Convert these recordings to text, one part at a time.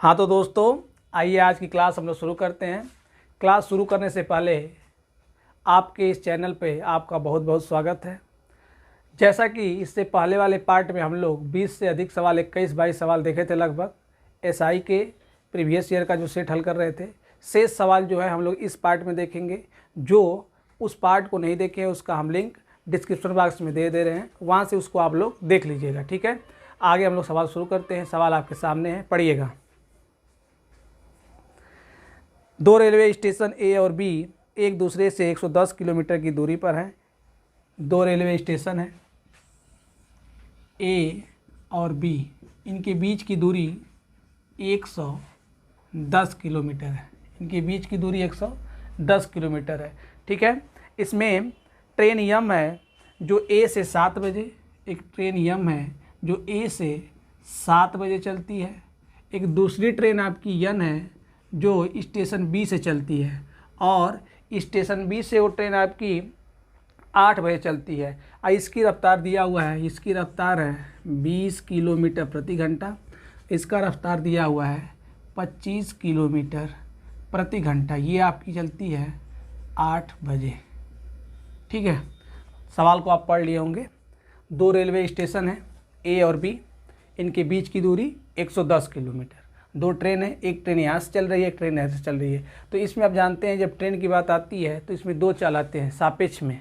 हाँ तो दोस्तों, आइए आज की क्लास हम लोग शुरू करते हैं। क्लास शुरू करने से पहले आपके इस चैनल पे आपका बहुत बहुत स्वागत है। जैसा कि इससे पहले वाले पार्ट में हम लोग 20 से अधिक सवाल 21-22 सवाल देखे थे लगभग, एसआई के प्रीवियस ईयर का जो सेट हल कर रहे थे। शेष सवाल जो है हम लोग इस पार्ट में देखेंगे। जो उस पार्ट को नहीं देखे उसका हम लिंक डिस्क्रिप्शन बॉक्स में दे रहे हैं, वहाँ से उसको आप लोग देख लीजिएगा। ठीक है, आगे हम लोग सवाल शुरू करते हैं। सवाल आपके सामने है, पढ़िएगा। दो रेलवे स्टेशन ए और बी एक दूसरे से 110 किलोमीटर की दूरी पर हैं। दो रेलवे स्टेशन हैं ए और बी, इनके बीच की दूरी 110 किलोमीटर है। इनके बीच की दूरी 110 किलोमीटर है। ठीक है, इसमें ट्रेन यम है जो ए से 7 बजे, एक ट्रेन यम है जो ए से 7 बजे चलती है। एक दूसरी ट्रेन आपकी यन है जो स्टेशन बी से चलती है, और स्टेशन बी से वो ट्रेन आपकी 8 बजे चलती है। और इसकी रफ्तार दिया हुआ है, इसकी रफ्तार है 20 किलोमीटर प्रति घंटा। इसका रफ्तार दिया हुआ है 25 किलोमीटर प्रति घंटा। ये आपकी चलती है 8 बजे। ठीक है, सवाल को आप पढ़ लिए होंगे। दो रेलवे स्टेशन हैं ए और बी, इनके बीच की दूरी 110 किलोमीटर। दो ट्रेन है, एक ट्रेन यहाँ से चल रही है, एक ट्रेन यहाँ से चल रही है। तो इसमें आप जानते हैं जब ट्रेन की बात आती है तो इसमें दो चाल आते हैं सापेक्ष में।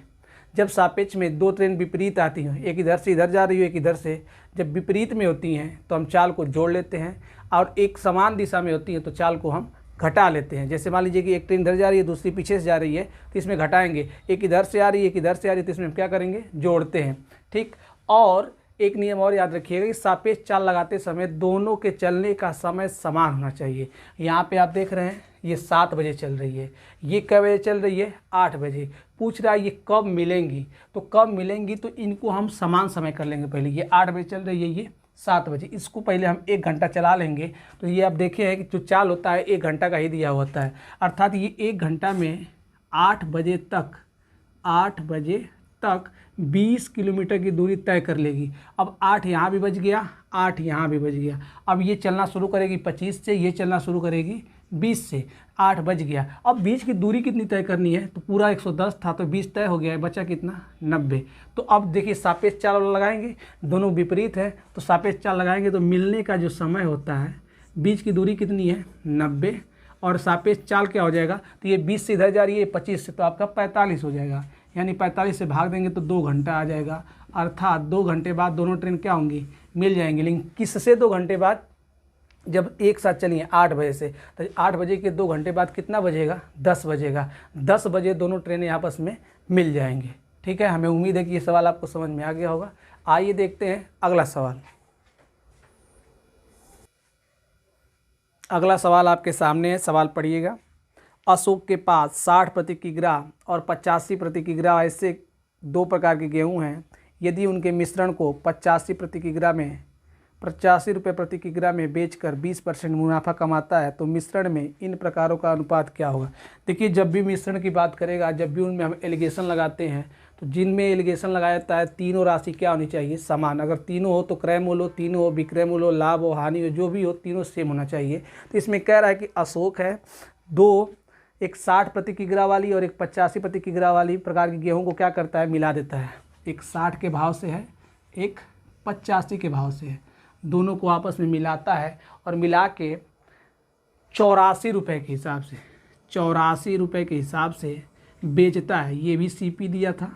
जब सापेक्ष में दो ट्रेन विपरीत आती हैं, एक इधर से इधर जा रही है, एक इधर से, जब विपरीत में होती हैं तो हम चाल को जोड़ लेते हैं, और एक समान दिशा में होती हैं तो चाल को हम घटा लेते हैं। जैसे मान लीजिए कि एक ट्रेन इधर जा रही है, दूसरी पीछे से जा रही है, तो इसमें घटाएंगे। एक इधर से आ रही है, एक इधर से आ रही है, तो इसमें हम क्या करेंगे, जोड़ते हैं। ठीक, और एक नियम और याद रखिएगा कि सापेक्ष चाल लगाते समय दोनों के चलने का समय समान होना चाहिए। यहाँ पे आप देख रहे हैं ये 7 बजे चल रही है, ये कब बजे चल रही है, 8 बजे। पूछ रहा है ये कब मिलेंगी, तो कब मिलेंगी तो इनको हम समान समय कर लेंगे। पहले ये 8 बजे चल रही है, ये 7 बजे, इसको पहले हम 1 घंटा चला लेंगे। तो ये आप देखे हैं कि जो चाल होता है 1 घंटा का ही दिया होता है, अर्थात ये 1 घंटा में 8 बजे तक 20 किलोमीटर की दूरी तय कर लेगी। अब 8 यहाँ भी बज गया, 8 यहाँ भी बज गया। अब ये चलना शुरू करेगी 25 से, ये चलना शुरू करेगी 20 से। 8 बज गया। अब बीच की दूरी कितनी तय करनी है, तो पूरा 110 था तो 20 तय हो गया है, बचा कितना, 90। तो अब देखिए सापेक्ष चाल लगाएंगे, दोनों विपरीत है तो सापेक्ष चाल लगाएंगे तो मिलने का जो समय होता है, बीच की दूरी कितनी है, 90, और सापेक्ष चाल क्या हो जाएगा, तो ये 20 से इधर जा रही है, 25 से, तो आपका 45 हो जाएगा। यानी 45 से भाग देंगे तो 2 घंटा आ जाएगा। अर्थात 2 घंटे बाद दोनों ट्रेन क्या होंगी, मिल जाएंगी। लेकिन किससे 2 घंटे बाद, जब एक साथ चलिए 8 बजे से, तो 8 बजे के 2 घंटे बाद कितना बजेगा, 10 बजेगा। 10 बजे दोनों ट्रेनें आपस में मिल जाएंगे। ठीक है, हमें उम्मीद है कि ये सवाल आपको समझ में आ गया होगा। आइए देखते हैं अगला सवाल। अगला सवाल आपके सामने है, सवाल पढ़िएगा। अशोक के पास 60 प्रति किग्रा और 85 प्रति किग्रा ऐसे 2 प्रकार के गेहूँ हैं। यदि उनके मिश्रण को 85 प्रति किग्रा में 85 रुपये प्रति किग्रा में बेचकर 20% मुनाफा कमाता है तो मिश्रण में इन प्रकारों का अनुपात क्या होगा। देखिए, जब भी मिश्रण की बात करेगा, जब भी उनमें हम एलिगेशन लगाते हैं, तो जिनमें एलिगेशन लगाया जाता है तीनों राशि क्या होनी चाहिए, समान। अगर तीनों हो तो क्रय मूल्य हो, तीनों हो विक्रय मूल्य हो, लाभ हो, हानि हो, जो भी हो, तीनों सेम होना चाहिए। तो इसमें कह रहा है कि अशोक है, दो, एक 60 प्रति किग्रा वाली और एक 85 प्रति किग्रा वाली प्रकार की गेहूं को क्या करता है, मिला देता है। एक 60 के भाव से है, एक 85 के भाव से है, दोनों को आपस में मिलाता है और मिला के 84 रुपये के हिसाब से, 84 रुपये के हिसाब से बेचता है। ये भी सीपी दिया था,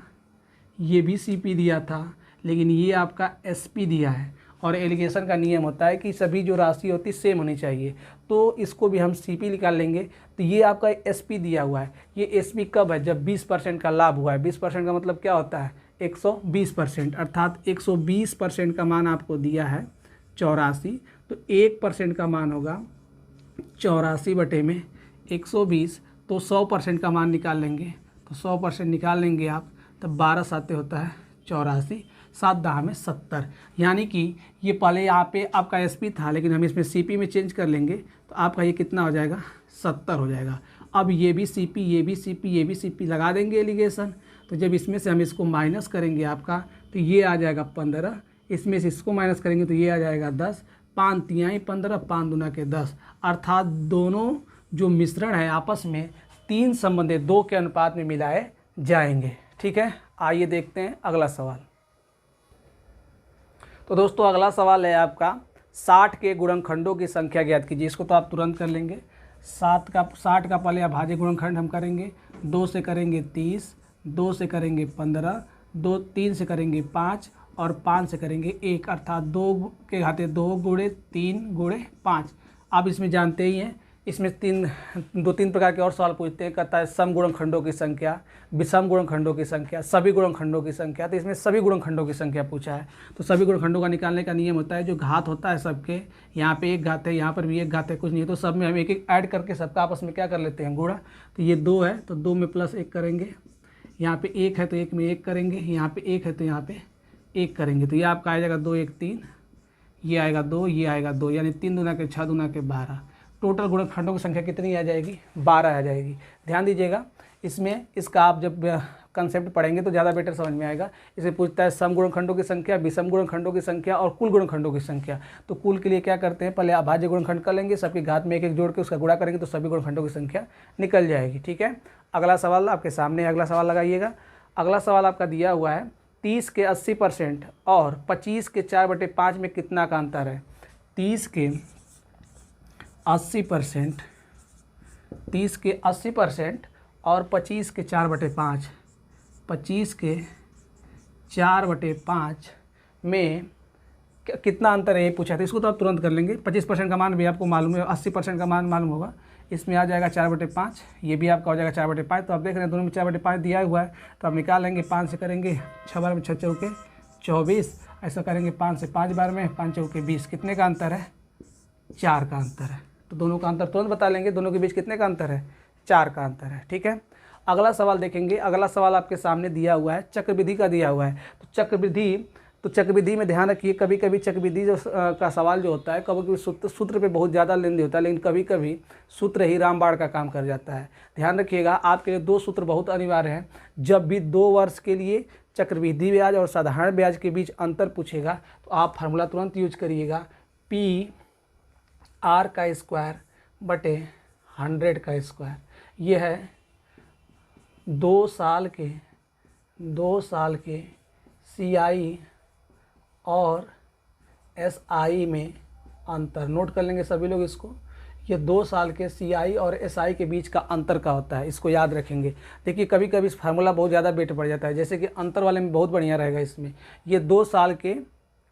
ये भी सीपी दिया था, लेकिन ये आपका एसपी दिया है। और एलिगेशन का नियम होता है कि सभी जो राशि होती है सेम होनी चाहिए, तो इसको भी हम सीपी निकाल लेंगे। तो ये आपका एसपी दिया हुआ है। ये एसपी कब है, जब 20% का लाभ हुआ है। 20% का मतलब क्या होता है, 120%, अर्थात 120% का मान आपको दिया है 84, तो 1% का मान होगा 84 बटे में 120, तो 100% का मान निकाल लेंगे। तो 100% निकाल लेंगे आप, तब 12 साते होता है 84, 7 दहा में 70। यानी कि ये पहले यहाँ पे आपका एसपी था, लेकिन हम इसमें सीपी में चेंज कर लेंगे तो आपका ये कितना हो जाएगा, 70 हो जाएगा। अब ये भी सीपी, ये भी सीपी, ये भी सीपी लगा देंगे एलिगेशन। तो जब इसमें से हम इसको माइनस करेंगे आपका, तो ये आ जाएगा 15, इसमें से इसको माइनस करेंगे तो ये आ जाएगा 10, 5 तिहाई 15, 5 दूना के 10, अर्थात दोनों जो मिश्रण है आपस में 3 संबंधित 2 के अनुपात में मिलाए जाएंगे। ठीक है, आइए देखते हैं अगला सवाल। तो दोस्तों अगला सवाल है आपका 60 के गुणनखंडों की संख्या ज्ञात कीजिए। इसको तो आप तुरंत कर लेंगे। 60 का पहले अभाज्य गुणनखंड हम करेंगे। 2 से करेंगे 30, 2 से करेंगे 15, 3 से करेंगे 5 और 5 से करेंगे 1, अर्थात 2 के घाते 2 गुणे 3 गुणे 5। आप इसमें जानते ही हैं, इसमें 3 प्रकार के और सवाल पूछते हैं। कहता है सम गुणनखंडों की संख्या, विषम गुणनखंडों की संख्या, सभी गुणनखंडों की संख्या। तो इसमें सभी गुणनखंडों की संख्या पूछा है। तो सभी गुणनखंडों का निकालने का नियम होता है, जो घात होता है सबके, यहाँ पे 1 घात है, यहाँ पर भी 1 घात है, कुछ नहीं है, तो सब में हम एक एक ऐड करके सबका आपस में क्या कर लेते हैं, गुणा। तो ये 2 है तो 2 में प्लस 1 करेंगे, यहाँ पे 1 है तो 1 में 1 करेंगे, यहाँ पे 1 है तो यहाँ पे 1 करेंगे। तो ये आपका आ जाएगा 2 1 3, ये आएगा 2, ये आएगा 2, यानी 3 दूना के 6 दूना के 12। टोटल गुणनखंडों की संख्या कितनी आ जाएगी, 12 आ जाएगी। ध्यान दीजिएगा, इसमें इसका आप जब कंसेप्ट पढ़ेंगे तो ज़्यादा बेटर समझ में आएगा। इसे पूछता है सम गुणनखंडों की संख्या, विषम गुणनखंडों की संख्या और कुल गुणनखंडों की संख्या। तो कुल के लिए क्या करते हैं, पहले अभाज्य गुणनखंड कर लेंगे, सबके घात में 1 1 जोड़ के उसका गुणा करेंगे तो सभी गुणनखंडों की संख्या निकल जाएगी। ठीक है, अगला सवाल आपके सामने, अगला सवाल लगाइएगा। अगला सवाल आपका दिया हुआ है 30 के 80% और 25 के 4/5 में कितना का अंतर है। 30 के 80%, 30 के 80% और 25 के 4/5, 25 के 4/5 में कितना अंतर है ये पूछा था। इसको तो आप तुरंत कर लेंगे। 25% का मान भी आपको मालूम है, 80% का मान मालूम होगा। इसमें आ जाएगा 4/5, ये भी आपका हो जाएगा 4/5। तो आप देख रहे हैं दोनों में 4/5 दिया हुआ है, तो आप निकालेंगे। 5 से करेंगे 6 बार में 6 चौके 24, ऐसा करेंगे 5 से 5 बार में 5 चौके 20। कितने का अंतर है, 4 का अंतर है। तो दोनों का अंतर तुरंत बता लेंगे, दोनों के बीच कितने का अंतर है, 4 का अंतर है। ठीक है, अगला सवाल देखेंगे। अगला सवाल आपके सामने दिया हुआ है, चक्रवृद्धि का दिया हुआ है। तो चक्रवृद्धि में ध्यान रखिए, कभी कभी चक्रवृद्धि जो का सवाल जो होता है, कभी कभी सूत्र पे बहुत ज़्यादा लेंदी होता है, लेकिन कभी कभी सूत्र ही रामबाण का काम कर जाता है। ध्यान रखिएगा, आपके लिए 2 सूत्र बहुत अनिवार्य हैं। जब भी 2 वर्ष के लिए चक्रवृद्धि ब्याज और साधारण ब्याज के बीच अंतर पूछेगा तो आप फार्मूला तुरंत यूज करिएगा, PR का स्क्वायर बटे 100 का स्क्वायर। ये है 2 साल के CI और SI में अंतर। नोट कर लेंगे सभी लोग इसको। ये 2 साल के CI और SI के बीच का अंतर का होता है, इसको याद रखेंगे। देखिए कभी कभी इस फार्मूला बहुत ज़्यादा बेट पड़ जाता है, जैसे कि अंतर वाले में बहुत बढ़िया रहेगा। इसमें ये 2 साल के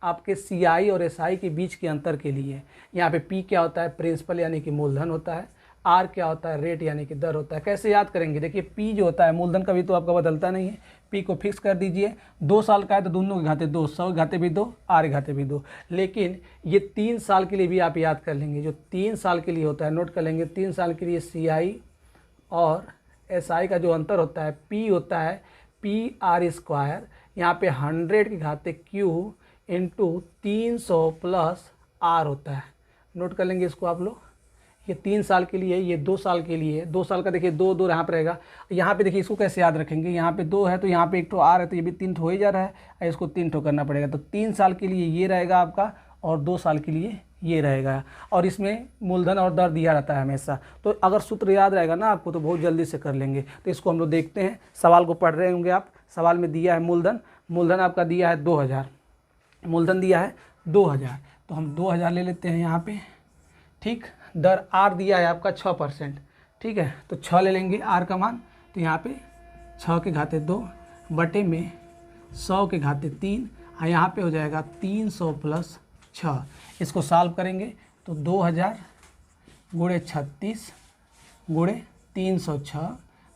आपके CI और SI के बीच के अंतर के लिए यहाँ पे P क्या होता है, प्रिंसिपल यानी कि मूलधन होता है। R क्या होता है, रेट यानी कि दर होता है। कैसे याद करेंगे, देखिए P जो होता है मूलधन कभी तो आपका बदलता नहीं है, P को फिक्स कर दीजिए। 2 साल का है तो दोनों के घाते 2, 100 के घाते भी 2, R के घाते भी 2। लेकिन ये 3 साल के लिए भी आप याद कर लेंगे, जो 3 साल के लिए होता है नोट कर लेंगे। 3 साल के लिए CI और SI का जो अंतर होता है, P होता है PR स्क्वायर, यहाँ पे 100 के घाते Q इंटू 300 प्लस R होता है। नोट कर लेंगे इसको आप लोग। ये 3 साल के लिए, ये 2 साल के लिए। 2 साल का देखिए 2 2 यहाँ पर रहेगा। यहाँ पे देखिए इसको कैसे याद रखेंगे, यहाँ पे 2 है तो यहाँ पे 1 ठो R है, तो ये भी 3 ठो हो ही जा रहा है, और इसको 3 ठो करना पड़ेगा। तो 3 साल के लिए ये रहेगा आपका और 2 साल के लिए ये रहेगा। और इसमें मूलधन और दर दिया रहता है हमेशा। तो अगर सूत्र याद रहेगा ना आपको तो बहुत जल्दी से कर लेंगे। तो इसको हम लोग देखते हैं, सवाल को पढ़ रहे होंगे आप। सवाल में दिया है मूलधन आपका दिया है 2000, मूलधन दिया है 2000, तो हम 2000 ले लेते हैं यहाँ पे। ठीक, दर R दिया है आपका 6%। ठीक है, तो 6 ले लेंगे R का मान। तो यहाँ पे 6 के घाते 2 बटे में 100 के घाते 3, और यहाँ पे हो जाएगा 300 प्लस 6। इसको सॉल्व करेंगे तो 2000 गुणे 36 गुणे 306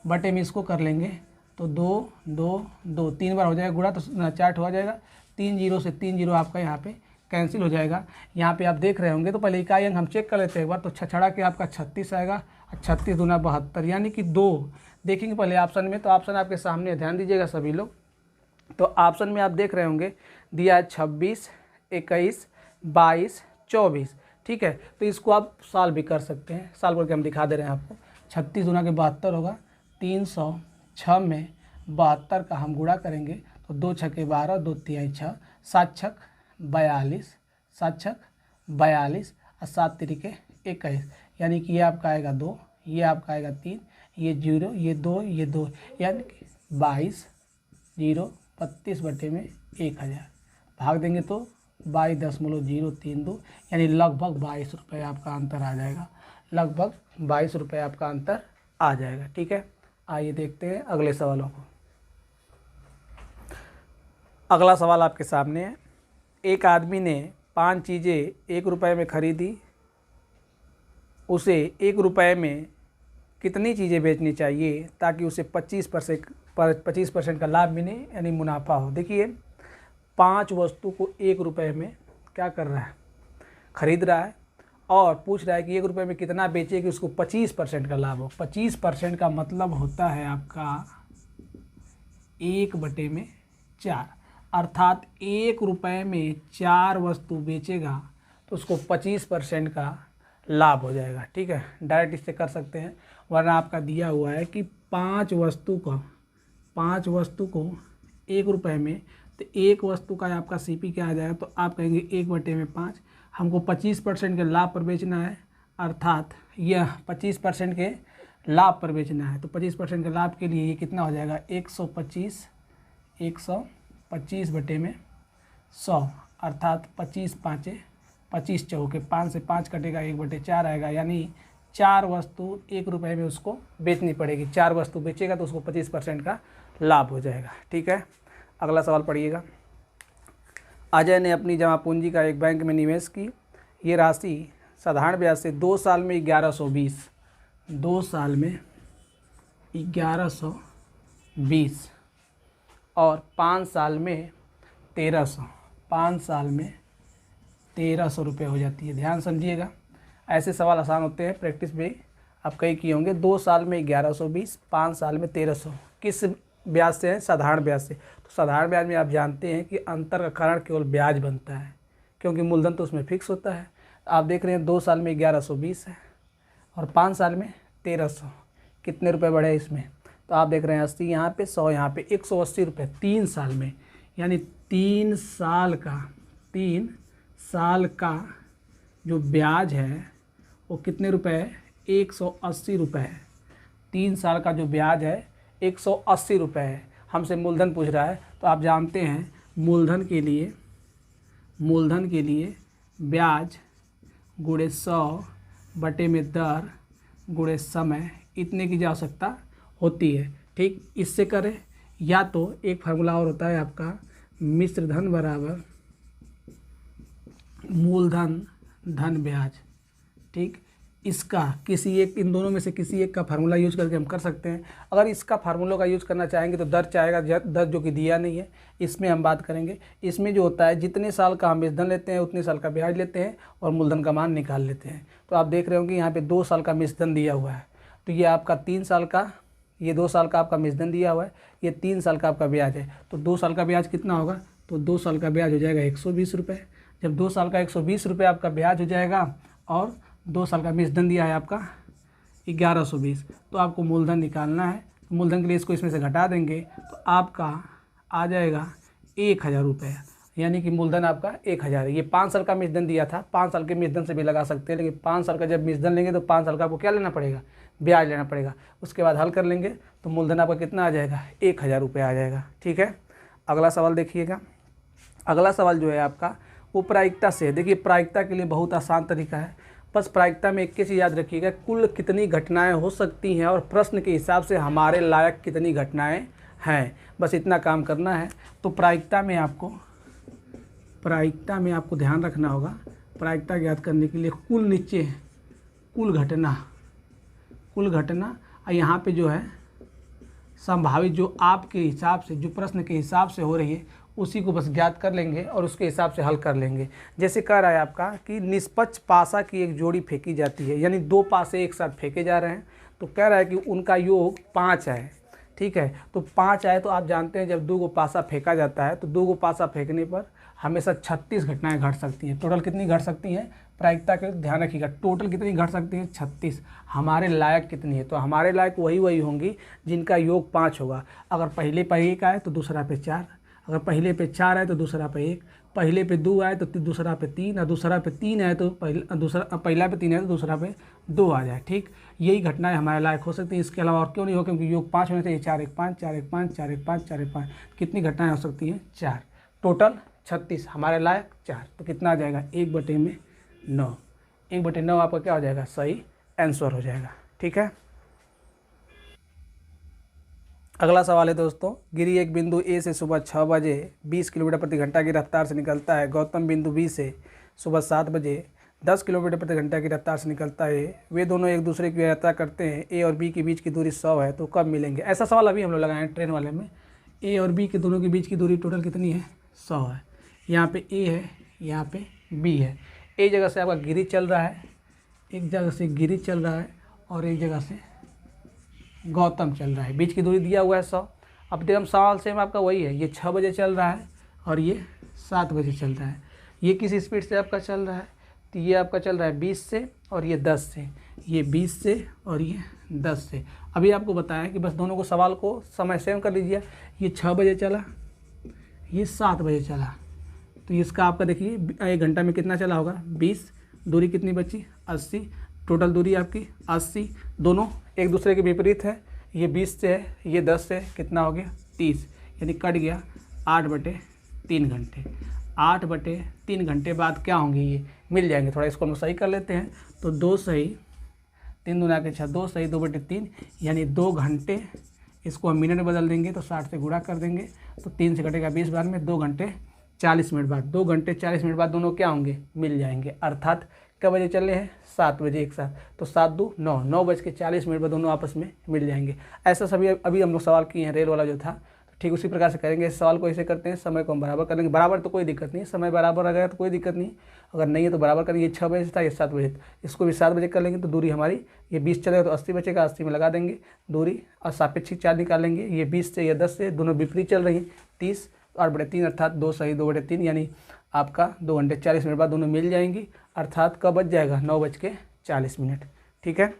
बटे में इसको कर लेंगे तो 2 2 2 3 बार हो जाएगा गुणा, तो 4 हो जाएगा। 3 0 से 3 0 आपका यहाँ पे कैंसिल हो जाएगा। यहाँ पे आप देख रहे होंगे तो पहले इकाई अंक हम चेक कर लेते हैं एक बार। तो छछड़ा के आपका 36 आएगा, और 36 दूना 72, यानी कि 2 देखेंगे पहले ऑप्शन में। तो ऑप्शन आपके सामने, ध्यान दीजिएगा सभी लोग। तो ऑप्शन में आप देख रहे होंगे दिया है 26, 21, 22, 24। ठीक है, तो इसको आप सॉल्व भी कर सकते हैं। सॉल्व करके हम दिखा दे रहे हैं आपको। 36 दूना के 72 होगा, 306 में 72 का हम गुणा करेंगे तो 2 छक्के 12, 2 तिहाई 6, 7 छक 42, 7 छक 42 और 7 तिरिके 21, यानी कि ये आपका आएगा 2, ये आपका आएगा 3, ये 0, ये 2, ये 2, यानी कि 22 0 32 बटे में 1000 भाग देंगे तो 22.032, यानी लगभग 22 रुपये आपका अंतर आ जाएगा, लगभग 22 रुपये आपका अंतर आ जाएगा। ठीक है, आइए देखते हैं अगले सवालों को। अगला सवाल आपके सामने है। एक आदमी ने 5 चीज़ें 1 रुपये में खरीदी, उसे 1 रुपये में कितनी चीज़ें बेचनी चाहिए ताकि उसे 25% का लाभ मिले, यानी मुनाफा हो। देखिए 5 वस्तु को 1 रुपये में क्या कर रहा है, खरीद रहा है और पूछ रहा है कि 1 रुपये में कितना बेचे कि उसको 25% का लाभ हो। 25% का मतलब होता है आपका 1/4, अर्थात 1 रुपये में 4 वस्तु बेचेगा तो उसको 25% का लाभ हो जाएगा। ठीक है, डायरेक्ट इससे कर सकते हैं, वरना आपका दिया हुआ है कि 5 वस्तु को 1 रुपये में, तो 1 वस्तु का आपका सीपी क्या आ जाएगा, तो आप कहेंगे 1/5, हमको 25% के लाभ पर बेचना है, अर्थात यह 25% के लाभ पर बेचना है। तो 25% के लाभ के लिए ये कितना हो जाएगा, 125 बटे में 100, अर्थात 25 5 25 चौके 5 से 5 कटेगा, 1/4 आएगा, यानी 4 वस्तु 1 रुपये में उसको बेचनी पड़ेगी। 4 वस्तु बेचेगा तो उसको 25% का लाभ हो जाएगा। ठीक है, अगला सवाल पढ़िएगा। अजय ने अपनी जमा पूंजी का एक बैंक में निवेश की। ये राशि साधारण ब्याज से 2 साल में 1120, 2 साल में 1120 और 5 साल में 1300, 5 साल में 1300 रुपये हो जाती है। ध्यान समझिएगा, ऐसे सवाल आसान होते हैं, प्रैक्टिस भी आप कई किए होंगे। 2 साल में 1120, 5 साल में 1300, किस ब्याज से है, साधारण ब्याज से। तो साधारण ब्याज में आप जानते हैं कि अंतर का कारण केवल ब्याज बनता है, क्योंकि मूलधन तो उसमें फिक्स होता है। आप देख रहे हैं 2 साल में 1120 है और 5 साल में 1300, कितने रुपए बढ़े इसमें, तो आप देख रहे हैं 80 यहाँ पे, 100 यहाँ पे, 180 रुपये 3 साल में, यानी 3 साल का जो ब्याज है वो कितने रुपए है, 180 रुपये है। 3 साल का जो ब्याज है 180 रुपये है। हमसे मूलधन पूछ रहा है, तो आप जानते हैं मूलधन के लिए ब्याज गुणे 100 बटे में दर गुणे समय, इतने की आवश्यकता होती है। ठीक, इससे करें, या तो एक फार्मूला और होता है आपका, मिश्र धन बराबर मूलधन धन ब्याज। ठीक, इसका किसी एक, इन दोनों में से किसी एक का फार्मूला यूज करके हम कर सकते हैं। अगर इसका फार्मूलों का यूज करना चाहेंगे तो दर चाहेगा, दर जो कि दिया नहीं है, इसमें हम बात करेंगे। इसमें जो होता है, जितने साल का हम मिश्रधन लेते हैं उतने साल का ब्याज लेते हैं और मूलधन का मान निकाल लेते हैं। तो आप देख रहे होंगे यहाँ पे 2 साल का मिश्रधन दिया हुआ है, तो ये आपका 3 साल का, ये 2 साल का आपका मिश्रधन दिया हुआ है, ये 3 साल का आपका ब्याज है। तो 2 साल का ब्याज कितना होगा, तो 2 साल का ब्याज हो जाएगा 120 रुपये। जब 2 साल का 120 रुपये आपका ब्याज हो जाएगा और 2 साल का मिश्रधन दिया है आपका 1120, तो आपको मूलधन निकालना है। मूलधन के लिए इसको इसमें से घटा देंगे तो आपका आ जाएगा 1000 रुपये, यानी कि मूलधन आपका 1000 है। ये 5 साल का मिश्रधन दिया था, 5 साल के मिश्रधन से भी लगा सकते हैं, लेकिन 5 साल का जब मिश्रधन लेंगे तो 5 साल का आपको क्या लेना पड़ेगा, ब्याज लेना पड़ेगा। उसके बाद हल कर लेंगे तो मूलधन आपका कितना आ जाएगा, 1000 रुपये आ जाएगा। ठीक है, अगला सवाल देखिएगा। अगला सवाल जो है आपका वो प्रायिकता से है। देखिए प्रायिकता के लिए बहुत आसान तरीका है, बस प्रायिकता में एक चीज़ याद रखिएगा, कुल कितनी घटनाएं हो सकती हैं और प्रश्न के हिसाब से हमारे लायक कितनी घटनाएं हैं, बस इतना काम करना है। तो प्रायिकता में आपको ध्यान रखना होगा, प्रायिकता ज्ञात करने के लिए कुल नीचे कुल घटना और यहाँ पे जो है संभावित, जो आपके हिसाब से, जो प्रश्न के हिसाब से हो रही है उसी को बस ज्ञात कर लेंगे और उसके हिसाब से हल कर लेंगे। जैसे कह रहा है आपका कि निष्पक्ष पासा की एक जोड़ी फेंकी जाती है, यानी 2 पासे एक साथ फेंके जा रहे हैं, तो कह रहा है कि उनका योग 5 है। ठीक है, तो 5 आए तो आप जानते हैं जब 2 गो पासा फेंका जाता है तो 2 गो पासा फेंकने पर हमेशा 36 घटनाएं घट सकती हैं। टोटल कितनी घट सकती हैं, प्रायिकता के ध्यान रखिएगा, टोटल कितनी घट सकती है, 36। हमारे लायक कितनी है, तो हमारे लायक वही होंगी जिनका योग 5 होगा। अगर पहले पर 1 आए तो दूसरा पे 4, अगर पहले पे 4 आए तो दूसरा पे 1, पहले पे 2 आए तो दूसरा पे 3, और दूसरा पे 3 आए तो पहला पे 3 आए तो दूसरा पे 2 आ जाए। ठीक, यही घटनाएं हमारे लायक हो सकती हैं, इसके अलावा और क्यों नहीं हो, क्योंकि योग 5 होने चाहिए, 4 1 5, 4 1 5, 4 1 5, 4 1 5, कितनी घटनाएं हो सकती हैं, 4, टोटल 36, हमारे लायक 4, तो कितना आ जाएगा 1/9, 1/9 आपका क्या हो जाएगा, सही आंसर हो जाएगा। ठीक है, अगला सवाल है दोस्तों, गिरी एक बिंदु ए से सुबह 6 बजे 20 किलोमीटर प्रति घंटा की रफ्तार से निकलता है। गौतम बिंदु बी से सुबह 7 बजे 10 किलोमीटर प्रति घंटा की रफ्तार से निकलता है। वे दोनों एक दूसरे की यात्रा करते हैं। ए और बी के बीच की दूरी 100 है, तो कब मिलेंगे। ऐसा सवाल अभी हम लोग लगाए हैं ट्रेन वाले में। ए और बी के दोनों के बीच की दूरी टोटल कितनी है, 100 है। यहाँ पे ए है, यहाँ पे बी है। एक जगह से आपका गिरी चल रहा है, एक जगह से गिरी चल रहा है, और एक जगह से गौतम चल रहा है। बीच की दूरी दिया हुआ है 100। अब देखो सवाल सेम आपका वही है, ये 6 बजे चल रहा है और ये 7 बजे चल रहा है। ये किस स्पीड से आपका चल रहा है, तो ये आपका चल रहा है 20 से और ये 10 से, ये 20 से और ये 10 से। अभी आपको बताया कि बस दोनों को सवाल को समय सेम कर लीजिए। ये 6 बजे चला, ये 7 बजे चला, तो इसका आपका देखिए 1 घंटा में कितना चला होगा, 20, दूरी कितनी बची 80, टोटल दूरी आपकी 80, दोनों एक दूसरे के विपरीत है। ये 20 से है, ये 10 से, कितना हो गया 30, यानी कट गया 8/3 घंटे। 8/3 घंटे बाद क्या होंगे, ये मिल जाएंगे। थोड़ा इसको हम सही कर लेते हैं, तो 2 सही 3 दूना के 6, 2 सही 2/3, यानी 2 घंटे। इसको हम मिनट में बदल देंगे तो 60 से गुणा कर देंगे, तो 3 से कटेगा 20 बाद में 2 घंटे 40 मिनट बाद, 2 घंटे 40 मिनट बाद दोनों क्या होंगे, मिल जाएंगे। अर्थात कब बजे चल रहे हैं, 7 बजे एक साथ, तो 7 2 9, 9:40 बाद दोनों आपस में मिल जाएंगे। ऐसा सभी अभी हम लोग सवाल किए हैं, रेल वाला जो था, तो ठीक उसी प्रकार से करेंगे। इस सवाल को ऐसे करते हैं, समय को हम बराबर कर लेंगे। बराबर तो कोई दिक्कत नहीं है, समय बराबर आ गया तो कोई दिक्कत नहीं, अगर नहीं है तो बराबर करेंगे। ये 6 बजे से था, ये 7 बजे, इसको भी 7 बजे कर लेंगे, तो दूरी हमारी ये 20 चलेगा तो 80 बचेगा, 80 में लगा देंगे दूरी, और सापेक्षिक चार्ज निकालेंगे। ये 20 से, ये 10 से, दोनों विपरीत चल रही हैं, 30 8/3, अर्थात 2 सही 2/3, यानी आपका 2 घंटे 40 मिनट बाद दोनों मिल जाएंगी। अर्थात कब बच जाएगा, 9:40। ठीक है,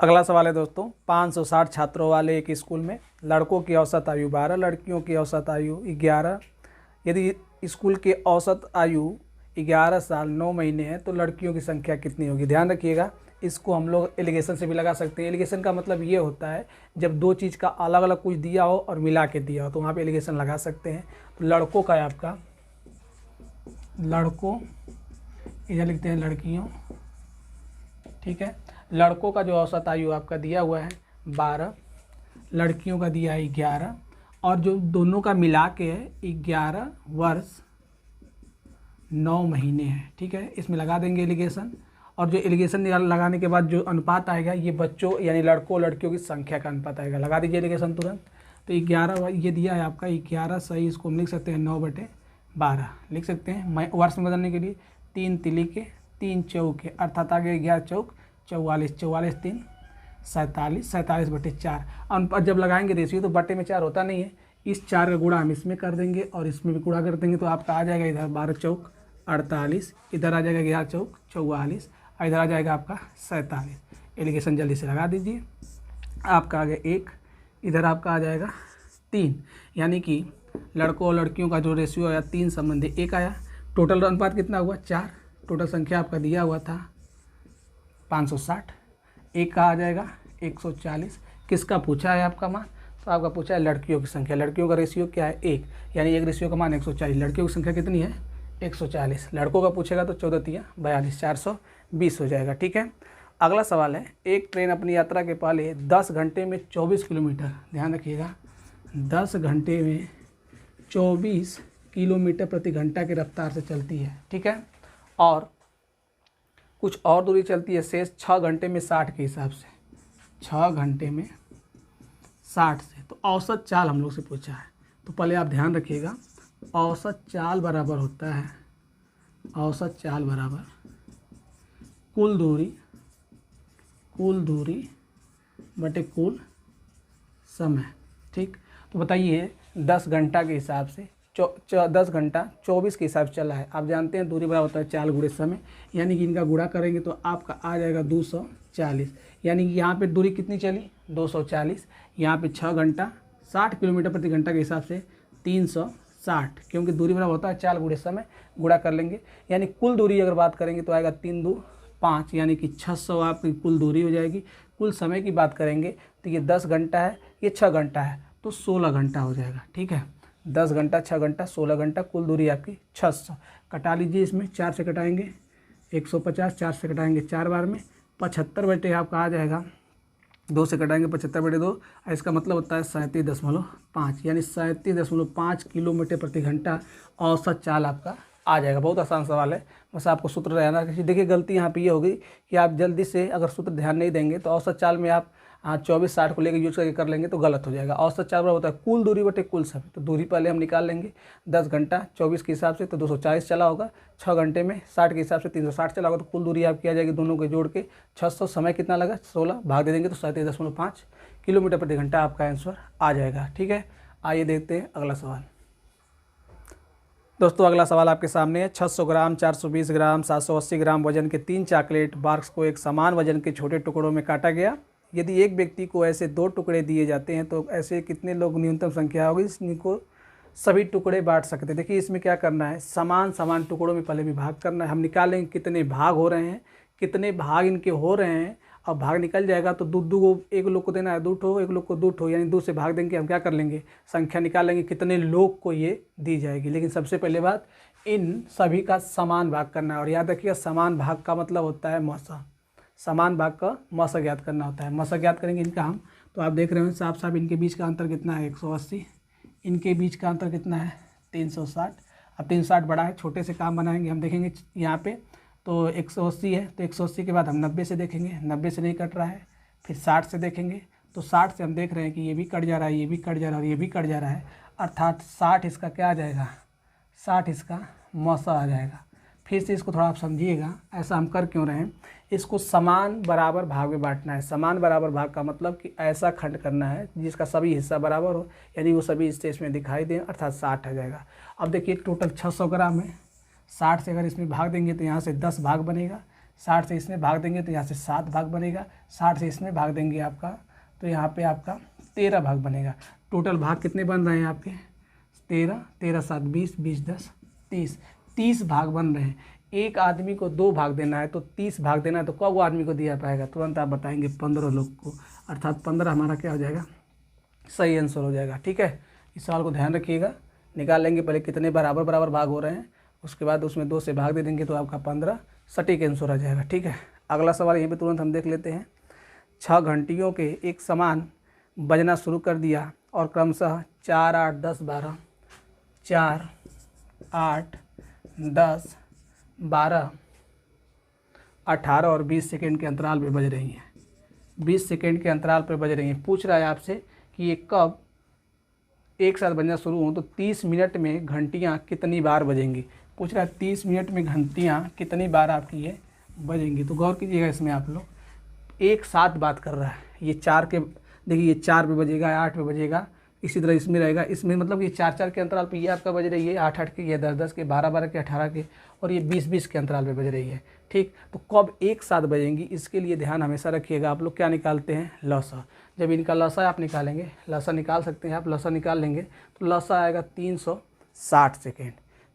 अगला सवाल है दोस्तों, 560 छात्रों वाले एक स्कूल में लड़कों की औसत आयु 12, लड़कियों की औसत आयु 11। यदि स्कूल की औसत आयु 11 साल 9 महीने है तो लड़कियों की संख्या कितनी होगी। ध्यान रखिएगा, इसको हम लोग एलिगेशन से भी लगा सकते हैं। एलिगेशन का मतलब ये होता है जब दो चीज़ का अलग अलग कुछ दिया हो और मिला के दिया हो, तो वहाँ पे एलिगेशन लगा सकते हैं। तो लड़कों का है आपका, लड़कों, इधर लिखते हैं लड़कियों। ठीक है, लड़कों का जो औसत आयु आपका दिया हुआ है 12, लड़कियों का दिया है 11, और जो दोनों का मिला के है 11 वर्ष 9 महीने है। ठीक है, इसमें लगा देंगे एलिगेशन, और जो एलिगेशन लगाने के बाद जो अनुपात आएगा ये बच्चों यानी लड़कों लड़कियों की संख्या का अनुपात आएगा। लगा दीजिए एलिगेशन तुरंत। तो 11 ये दिया है आपका 11 सही, इसको हम लिख सकते हैं 9/12 लिख सकते हैं। वर्ष में बदलने के लिए 3 तिली 3 चौके, अर्थात आगे 11 चौक 44, 44 3 47, 47/4। अनुपात जब लगाएंगे रेशियो तो बटे में 4 होता नहीं है, इस 4 का गुणा हम इसमें कर देंगे और इसमें भी गुणा कर देंगे, तो आपका आ जाएगा इधर 12 चौक 48, इधर आ जाएगा 11 चौक 44, इधर आ जाएगा आपका 47। एलिगेशन जल्दी से लगा दीजिए। आपका आ गया 1, इधर आपका आ जाएगा 3, यानी कि लड़कों और लड़कियों का जो रेशियो आया 3 संबंधी 1 आया। टोटल अनुपात कितना हुआ 4, टोटल संख्या आपका दिया हुआ था 560, 1 का आ जाएगा 140। किसका पूछा है आपका मान, तो आपका पूछा है लड़कियों की संख्या। लड़कियों का रेशियो क्या है 1, यानी 1 रेशियो का मान 140। लड़कियों की संख्या कितनी है 140। लड़कों का पूछेगा तो 14 तिया 42, 420 हो जाएगा। ठीक है, अगला सवाल है, एक ट्रेन अपनी यात्रा के पहले 10 घंटे में 24 किलोमीटर, ध्यान रखिएगा 10 घंटे में 24 किलोमीटर प्रति घंटा की रफ्तार से चलती है। ठीक है, और कुछ और दूरी चलती है शेष 6 घंटे में 60 के हिसाब से, 6 घंटे में 60 से। तो औसत चाल हम लोग से पूछा है, तो पहले आप ध्यान रखिएगा औसत चाल बराबर होता है, औसत चाल बराबर कुल दूरी बटे कुल समय। ठीक, तो बताइए 10 घंटा के हिसाब से 10 घंटा 24 के हिसाब से चला है। आप जानते हैं दूरी बराबर होता है चाल गुणे समय, यानी कि इनका गुणा करेंगे तो आपका आ जाएगा 240, यानी कि यहाँ पे दूरी कितनी चली 240, यहाँ पे 6 घंटा 60 किलोमीटर प्रति घंटा के हिसाब से 360, क्योंकि दूरी बराबर होता है 4 गुणे समय, गुणा कर लेंगे। यानी कुल दूरी अगर बात करेंगे तो आएगा 3 2 5, यानी कि 600 आपकी कुल दूरी हो जाएगी। कुल समय की बात करेंगे तो ये 10 घंटा है, ये 6 घंटा है, तो 16 घंटा हो जाएगा। ठीक है, 10 घंटा 6 घंटा 16 घंटा, कुल दूरी आपकी 600। कटा लीजिए, इसमें 4 से कटाएंगे 150, 4 से कटाएंगे 4 बार में 75 बटे आपका आ जाएगा, 2 से कटाएंगे 75 बटे 2, इसका मतलब होता है 37.5, यानी 37.5 किलोमीटर प्रति घंटा औसत चाल आपका आ जाएगा। बहुत आसान सवाल है, बस आपको सूत्र रहना। देखिए गलती यहाँ पे ये होगी कि आप जल्दी से अगर सूत्र ध्यान नहीं देंगे तो औसत चाल में आप 24-60 को लेकर यूज करके कर लेंगे तो गलत हो जाएगा। औसत चाल बराबर होता है कुल दूरी बटे कुल समय, तो दूरी पहले हम निकाल लेंगे। 10 घंटा 24 के हिसाब से तो 240 चला होगा, 6 घंटे में 60 के हिसाब से 360 चला होगा, तो कुल दूरी आपकी आ जाएगी दोनों के जोड़ के 600। समय कितना लगा 16, भाग दे देंगे तो 37.5 किलोमीटर प्रति घंटा आपका आंसर आ जाएगा। ठीक है, आइए देखते हैं अगला सवाल। दोस्तों अगला सवाल आपके सामने है। 600 ग्राम 420 ग्राम 780 ग्राम वजन के 3 चॉकलेट बार्स को एक समान वजन के छोटे टुकड़ों में काटा गया। यदि एक व्यक्ति को ऐसे 2 टुकड़े दिए जाते हैं तो ऐसे कितने लोग न्यूनतम संख्या होगी जिनको सभी टुकड़े बांट सकते हैं। देखिए इसमें क्या करना है, समान समान टुकड़ों में पहले विभाग करना है। हम निकालेंगे कितने भाग हो रहे हैं, कितने भाग इनके हो रहे हैं, और भाग निकल जाएगा तो दो को एक लोग को देना है 2 ठो, एक लोग को 2 ठो, यानी 2 से भाग देंगे। हम क्या कर लेंगे, संख्या निकाल लेंगे कितने लोग को ये दी जाएगी। लेकिन सबसे पहले बात, इन सभी का समान भाग करना है। और याद रखिएगा समान भाग का मतलब होता है मौसा, समान भाग का मौसा ज्ञात करना होता है। मौसा ज्ञात करेंगे इनका हम, तो आप देख रहे हो साफ साफ इनके बीच का अंतर कितना है 180, इनके बीच का अंतर कितना है 360। अब 360 बड़ा है, छोटे से काम बनाएंगे। हम देखेंगे यहाँ पे तो 180 है, तो 180 के बाद हम 90 से देखेंगे, 90 से नहीं कट रहा है, फिर 60 से देखेंगे तो 60 से हम देख रहे हैं कि ये भी कट जा रहा है, ये भी कट जा रहा है और ये भी कट जा रहा है, अर्थात 60 इसका क्या आ जाएगा, 60 इसका मौसा आ जाएगा। फिर से इसको थोड़ा आप समझिएगा, ऐसा हम कर क्यों रहे हैं, इसको समान बराबर भाग में बांटना है। समान बराबर भाग का मतलब कि ऐसा खंड करना है जिसका सभी हिस्सा बराबर हो, यानी वो सभी हिस्से इसमें दिखाई दें, अर्थात 60 आ जाएगा। अब देखिए टोटल 600 ग्राम है, 60 से अगर इसमें भाग देंगे तो यहाँ से 10 भाग बनेगा, 60 से इसमें भाग देंगे तो यहाँ से 7 भाग बनेगा, 60 से इसमें भाग देंगे आपका तो यहाँ पे आपका 13 भाग बनेगा। टोटल भाग कितने बन रहे हैं आपके 13, 13 7 20, 20 10 30 भाग बन रहे हैं। एक आदमी को 2 भाग देना है तो 30 भाग देना है, तो कब वो आदमी को दिया पाएगा, तुरंत आप बताएंगे 15 लोग को, अर्थात 15 हमारा क्या हो जाएगा, सही आंसर हो जाएगा। ठीक है, इस सवाल को ध्यान रखिएगा। निकाल लेंगे पहले कितने बराबर बराबर भाग हो रहे हैं, उसके बाद उसमें 2 से भाग दे देंगे तो आपका 15 सटीक आंसर आ जाएगा। ठीक है, अगला सवाल यहीं पे तुरंत हम देख लेते हैं। 6 घंटियों के एक समान बजना शुरू कर दिया और क्रमशः 4 8 10 12 4 8 10 12 18 और 20 सेकेंड के अंतराल पे बज रही हैं। 20 सेकेंड के अंतराल पर बज रही हैं। पूछ रहा है आपसे कि ये कब एक साथ बजना शुरू हों, तो 30 मिनट में घंटियाँ कितनी बार बजेंगी। पूछ रहा है 30 मिनट में घंटियाँ कितनी बार आपकी ये बजेंगी। तो गौर कीजिएगा, इसमें आप लोग एक साथ बात कर रहा है। ये 4 के देखिए, ये 4 पे बजेगा, 8 पे बजेगा, इसी तरह इसमें रहेगा। इसमें मतलब ये 4 के अंतराल पे ये आपका बज रही है, 8 के, ये 10 के, 12 के, 18 के, और ये 20 के अंतराल पे बज रही है। ठीक, तो कब एक साथ बजेंगी, इसके लिए ध्यान हमेशा रखिएगा। आप लोग क्या निकालते हैं, लसा। जब इनका लसा आप निकालेंगे, लसा निकाल सकते हैं आप, लसा निकाल लेंगे तो लसा आएगा 360 सेकेंड।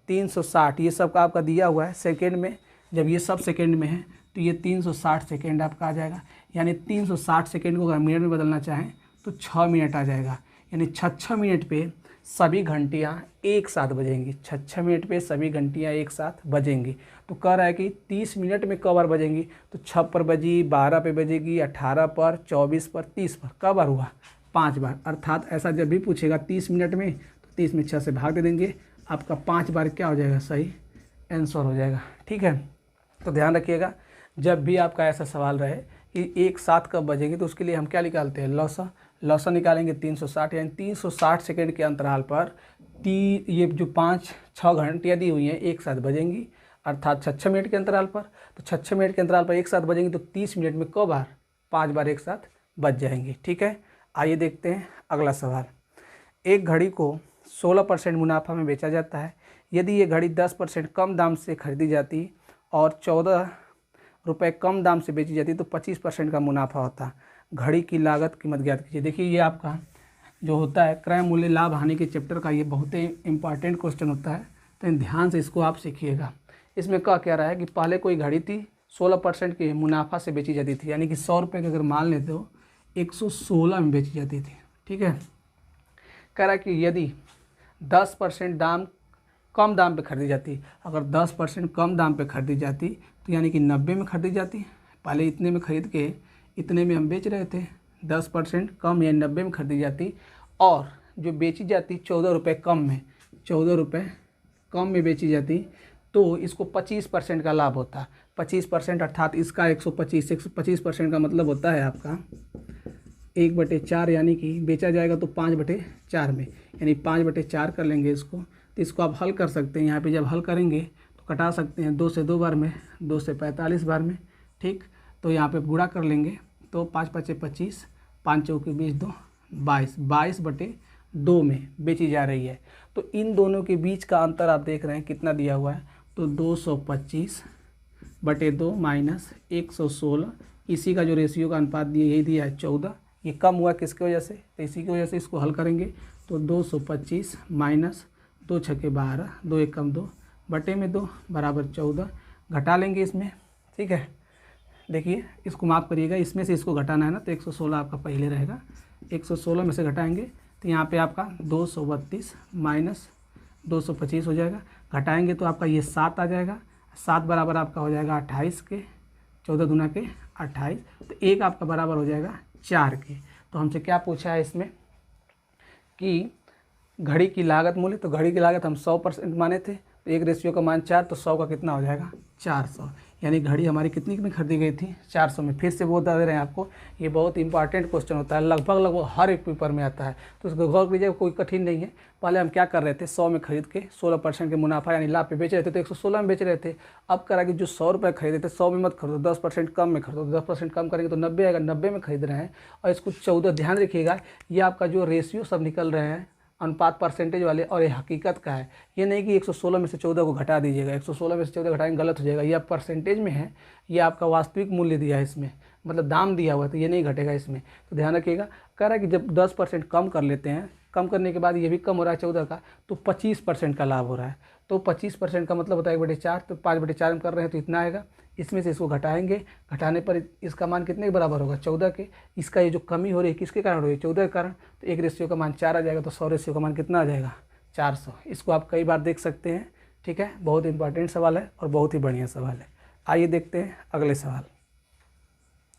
360 ये सब का आपका दिया हुआ है सेकेंड में। जब ये सब सेकेंड में है तो ये 360 सेकेंड आपका आ जाएगा। यानी 360 सेकेंड को अगर मिनट में बदलना चाहें तो 6 मिनट आ जाएगा। यानी 6 मिनट पे सभी घंटियाँ एक साथ बजेंगी। 6 मिनट पे सभी घंटियाँ एक साथ बजेंगी। तो कह रहा है कि 30 मिनट में कब बार बजेंगी, तो 6 पर बजी, 12 पे बजेगी, 18 पर, 24 पर, 30 पर, कब बार हुआ, 5 बार। अर्थात ऐसा जब भी पूछेगा 30 मिनट में तो 30 में 6 से भाग दे देंगे, आपका 5 बार क्या हो जाएगा, सही आंसर हो जाएगा। ठीक है, तो ध्यान रखिएगा जब भी आपका ऐसा सवाल रहे कि एक साथ कब बजेंगे तो उसके लिए हम क्या निकालते हैं, लौसा। लौसा निकालेंगे 360, यानी 360 सेकेंड के अंतराल पर ये जो 5-6 घंटियाँ दी हुई हैं एक साथ बजेंगी, अर्थात 6 मिनट के अंतराल पर। तो 6 मिनट के अंतराल पर एक साथ बजेंगी तो 30 मिनट में कब बार, 5 बार एक साथ बज जाएंगी। ठीक है, आइए देखते हैं अगला सवाल। एक घड़ी को 16% मुनाफा में बेचा जाता है। यदि ये घड़ी 10% कम दाम से खरीदी जाती और 14 रुपये कम दाम से बेची जाती तो 25% का मुनाफा होता। घड़ी की लागत कीमत ज्ञात कीजिए। देखिए ये आपका जो होता है क्रय मूल्य लाभ हानि के चैप्टर का ये बहुत ही इंपॉर्टेंट क्वेश्चन होता है, तो ध्यान से इसको आप सीखिएगा। इसमें क्या रहा है कि पहले कोई घड़ी थी 16% के मुनाफा से बेची जाती थी, यानी कि 100 रुपये का अगर मान लेते हो 116 में बेची जाती थी। ठीक है, कह रहा है कि यदि 10% कम दाम पे खरीदी जाती, अगर 10% कम दाम पे खरीदी जाती तो यानी कि 90 में खरीदी जाती। पहले इतने में खरीद के इतने में हम बेच रहे थे, 10% कम या 90 में खरीदी जाती, और जो बेची जाती 14 रुपये कम में, 14 रुपये कम में बेची जाती, तो इसको 25% का लाभ होता। 25% अर्थात इसका 125% का मतलब होता है आपका 1/4, यानी कि बेचा जाएगा तो 5/4 में, यानी 5/4 कर लेंगे इसको। तो इसको आप हल कर सकते हैं, यहाँ पे जब हल करेंगे तो कटा सकते हैं 2 से 2 बार में, 2 से 45 बार में। ठीक, तो यहाँ पे गुणा कर लेंगे तो 5 × 5 = 25, 5 × 4 = 20, 2 22, 22/2 में बेची जा रही है। तो इन दोनों के बीच का अंतर आप देख रहे हैं कितना दिया हुआ है, तो 225/2 माइनस 116, इसी का जो रेशियो का अनुपात दिया यही दिया है 14। ये कम हुआ किसकी वजह से, तो इसी की वजह से इसको हल करेंगे तो 225 माइनस 2 × 6 = 12, 2 × 1 = 2 बटे में 2 बराबर 14। घटा लेंगे इसमें। ठीक है, देखिए इसको माफ़ करिएगा, इसमें से इसको घटाना है ना, तो 116 आपका पहले रहेगा, 116 में से घटाएंगे तो यहाँ पे आपका 232 माइनस 225 हो जाएगा। घटाएंगे तो आपका ये 7 आ जाएगा, 7 बराबर आपका हो जाएगा 28 के, 14 दूना के 28, तो 1 आपका बराबर हो जाएगा 4 के। तो हमसे क्या पूछा है इसमें कि घड़ी की लागत मूल्य, तो घड़ी की लागत हम 100% माने थे, तो 1 रेशियो का मान 4, तो 100 का कितना हो जाएगा 400, यानी घड़ी हमारी कितनी में खरीदी गई थी 400 में। फिर से वो बता दे रहे हैं आपको, ये बहुत इंपॉर्टेंट क्वेश्चन होता है, लगभग हर एक पेपर में आता है, तो उसको गौर कीजिएगा, कोई कठिन नहीं है। पहले हम क्या कर रहे थे, 100 में खरीद के 16% के मुनाफा यानी लाभ पे बेच रहे थे, तो 116 में बेच रहे थे। अब करा कि जो 100 रुपये खरीदे थे 100 में मत खरीदो, 10% कम में खरीदो, 10% कम करेंगे तो 90 आएगा, 90 में खरीद रहे हैं। और इसको 14, ध्यान रखिएगा ये आपका जो रेशियो सब निकल रहे हैं अनुपात परसेंटेज वाले, और ये हकीकत का है, ये नहीं कि 116 में से 14 को घटा दीजिएगा, 116 में से 14 घटाएंगे गलत हो जाएगा। ये आप परसेंटेज में है, ये आपका वास्तविक मूल्य दिया है इसमें, मतलब दाम दिया हुआ है, तो ये नहीं घटेगा इसमें, तो ध्यान रखिएगा। कह रहा है कि जब 10% कम कर लेते हैं, कम करने के बाद ये भी कम हो रहा है 14 का, तो 25% का लाभ हो रहा है। तो 25% का मतलब होता है 1/4, तो 5/4 में कर रहे हैं तो इतना आएगा। इसमें से इसको घटाएंगे, घटाने पर इसका मान कितने के बराबर होगा 14 के। इसका ये जो कमी हो रही है किसके कारण हो रही है, 14 के कारण, तो 1 रेशियो का मान 4 आ जाएगा, तो 100 रेशियो का मान कितना आ जाएगा 400। इसको आप कई बार देख सकते हैं। ठीक है, बहुत इंपॉर्टेंट सवाल है और बहुत ही बढ़िया सवाल है। आइए देखते हैं अगले सवाल।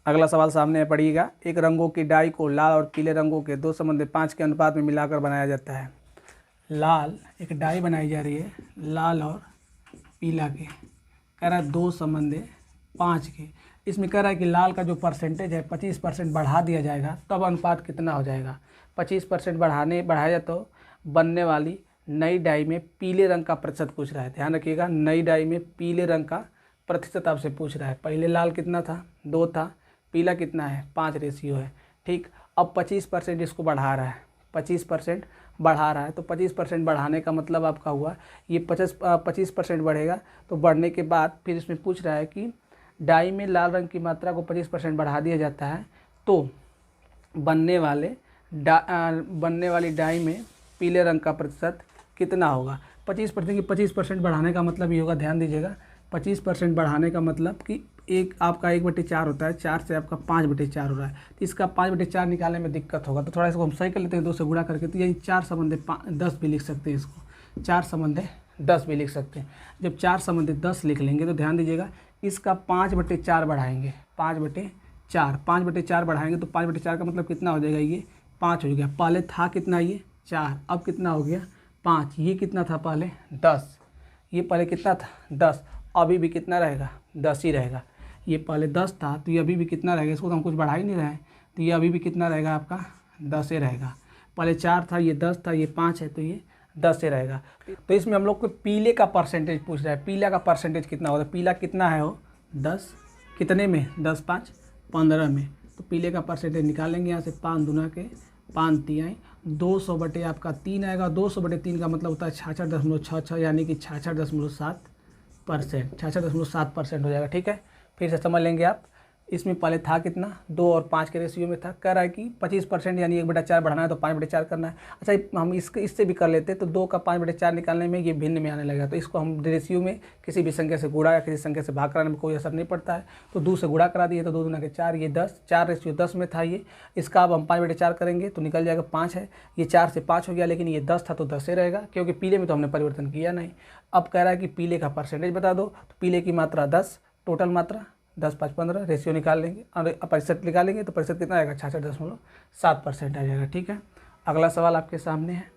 अगला सवाल सामने पढ़िएगा। एक रंगों की डाई को लाल और पीले रंगों के 2:5 के अनुपात में मिलाकर बनाया जाता है। लाल एक डाई बनाई जा रही है, लाल और पीला के, कह रहा है 2:5 के। इसमें कह रहा है कि लाल का जो परसेंटेज है 25% बढ़ा दिया जाएगा, तब अनुपात कितना हो जाएगा। 25% बढ़ाया जाए तो बनने वाली नई डाई में पीले रंग का प्रतिशत पूछ रहा है। ध्यान रखिएगा, नई डाई में पीले रंग का प्रतिशत आपसे पूछ रहा है। पहले लाल कितना था 2 था, पीला कितना है 5 रेशियो है। ठीक, अब 25% इसको बढ़ा रहा है, 25% बढ़ा रहा है, तो 25% बढ़ाने का मतलब आपका हुआ ये 25% बढ़ेगा। तो बढ़ने के बाद फिर इसमें पूछ रहा है कि डाई में लाल रंग की मात्रा को 25% बढ़ा दिया जाता है, तो बनने वाली डाई में पीले रंग का प्रतिशत कितना होगा। 25% की 25% बढ़ाने का मतलब ये होगा, ध्यान दीजिएगा, 25% बढ़ाने का मतलब कि एक आपका 1/4 होता है, 4 से आपका 5/4 हो रहा है, तो इसका 5/4 निकालने में दिक्कत होगा। तो थोड़ा इसको हम सही कर लेते हैं 2 से गुणा करके, तो यही 4/10 भी लिख सकते हैं, इसको 4/10 भी लिख सकते हैं। जब 4/10 लिख लेंगे तो ध्यान दीजिएगा इसका 5/4 बढ़ाएंगे, 5/4 बढ़ाएंगे तो 5/4 का मतलब कितना हो जाएगा, ये 5 हो गया। पहले था कितना ये 4, अब कितना हो गया 5। ये कितना था पहले 10, ये पहले कितना था 10, अभी भी कितना रहेगा 10 ही रहेगा। ये पहले 10 था तो ये अभी भी कितना रहेगा, इसको तो हम कुछ बढ़ा ही नहीं रहे हैं, तो ये अभी भी कितना रहेगा आपका 10 ही रहेगा। पहले 4 था, ये 10 था, ये 5 है, तो ये 10 ही रहेगा। तो इसमें हम लोग को पीले का परसेंटेज पूछ रहा है, पीला का परसेंटेज कितना होगा। पीला कितना है वो 10, कितने में 10 5 15 में, तो पीले का परसेंटेज निकालेंगे यहाँ से। 5 दूना के 5 तिहाई, 200 बटे आपका 3 आएगा। 200/3 का मतलब होता है 66.66, यानी कि 66.7%, 66.7% हो जाएगा। ठीक है, फिर से समझ लेंगे आप, इसमें पहले था कितना 2 और 5 के रेशियो में था। कह रहा है कि 25% यानी 1/4 बढ़ाना है तो 5/4 करना है। अच्छा हम इससे भी कर लेते तो 2 का 5/4 निकालने में ये भिन्न में आने लगेगा। तो इसको हम रेशियो में किसी भी संख्या से गुणा या किसी संख्या से भाग कराने में कोई असर नहीं पड़ता है। तो 2 से गुणा करा दिए तो 2 दूना के 4, ये 10, 4/10 में था ये। इसका अब हम 5/4 करेंगे तो निकल जाएगा 5 है। ये 4 से 5 हो गया, लेकिन ये 10 था तो 10 ही रहेगा क्योंकि पीले में तो हमने परिवर्तन किया नहीं। अब कह रहा है कि पीले का परसेंटेज बता दो, तो पीले की मात्रा 10, टोटल मात्रा 10, 5, 15, रेशियो निकाल लेंगे और प्रतिशत निकालेंगे तो प्रतिशत कितना आएगा 66.7% आ जाएगा। ठीक है, अगला सवाल आपके सामने है।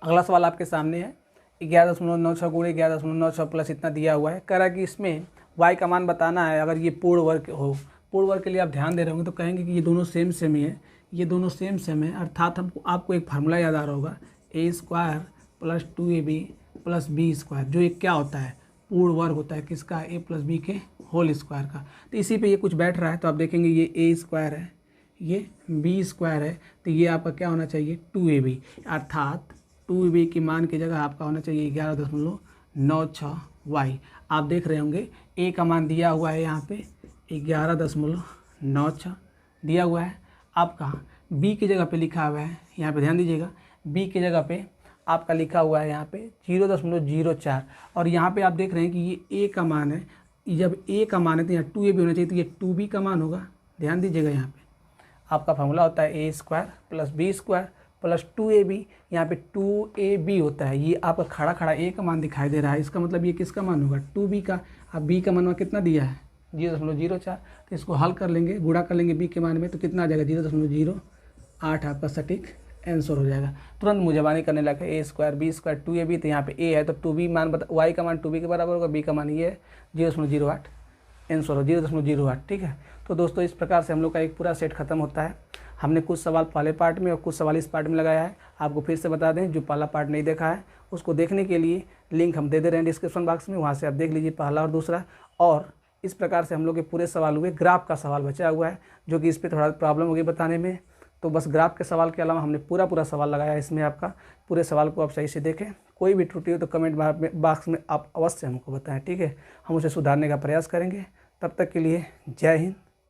अगला सवाल आपके सामने है 11.96 गुणे 11.96 प्लस इतना दिया हुआ है। कह रहा है कि इसमें y का मान बताना है। अगर ये पूर्ण वर्ग हो, पूर्ण वर्ग के लिए आप ध्यान दे रहे होंगे तो कहेंगे कि ये दोनों सेम ही है, ये दोनों सेम है। अर्थात हमको आपको एक फार्मूला याद आ रहा होगा a² + 2ab + b², जो एक क्या होता है पूर्ण वर्ग होता है किसका, a + b के होल स्क्वायर का। तो इसी पे ये कुछ बैठ रहा है तो आप देखेंगे ये a² है, ये b² है, तो ये आपका क्या होना चाहिए 2ab, अर्थात 2ab की मान की जगह आपका होना चाहिए 11.96y। आप देख रहे होंगे a का मान दिया हुआ है यहाँ पे 11.96 दिया हुआ है। आपका b की जगह पे लिखा हुआ है, यहाँ पे ध्यान दीजिएगा, b की जगह पे आपका लिखा हुआ है यहाँ पे 0.04 और यहाँ पे आप देख रहे हैं कि ये a का मान है। जब a का मान है तो यहाँ 2ab होना चाहिए, तो ये 2b का मान होगा। ध्यान दीजिएगा, यहाँ पे आपका फार्मूला होता है a² + b² + 2ab, यहाँ पे 2ab होता है। ये आपका खड़ा खड़ा a का मान दिखाई दे रहा है, इसका मतलब ये किसका मान होगा 2b का। अब b का मान कितना दिया है 0.04, तो इसको हल कर लेंगे, गुणा कर लेंगे b के मान में तो कितना आ जाएगा 0.08 आपका सटीक आंसर हो जाएगा। तुरंत मुझबानी करने लगे a² b² 2ab, तो यहाँ पे a है तो 2b मान y का मान 2b के बराबर होगा, b का मान ये है 0.08 आंसर हो 0.08। ठीक है, तो दोस्तों इस प्रकार से हम लोग का एक पूरा सेट खत्म होता है। हमने कुछ सवाल पहले पार्ट में और कुछ सवाल इस पार्ट में लगाया है। आपको फिर से बता दें, जो पहला पार्ट नहीं देखा है उसको देखने के लिए लिंक हम दे रहे हैं डिस्क्रिप्शन बॉक्स में, वहाँ से आप देख लीजिए पहला और दूसरा। और इस प्रकार से हम लोग के पूरे सवाल हुए। ग्राफ का सवाल बचा हुआ है जो कि इस पर थोड़ा प्रॉब्लम होगी बताने में, तो बस ग्राफ के सवाल के अलावा हमने पूरा सवाल लगाया है इसमें। आपका पूरे सवाल को आप सही से देखें, कोई भी त्रुटि हो तो कमेंट बॉक्स में आप अवश्य हमको बताएं। ठीक है, हम उसे सुधारने का प्रयास करेंगे। तब तक के लिए जय हिंद।